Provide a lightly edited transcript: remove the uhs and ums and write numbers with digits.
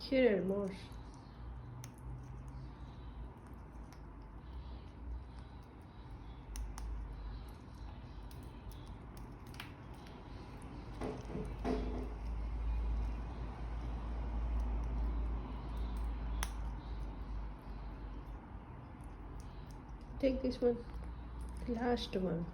ক্ষীরের মোষ। Take this one, the last one.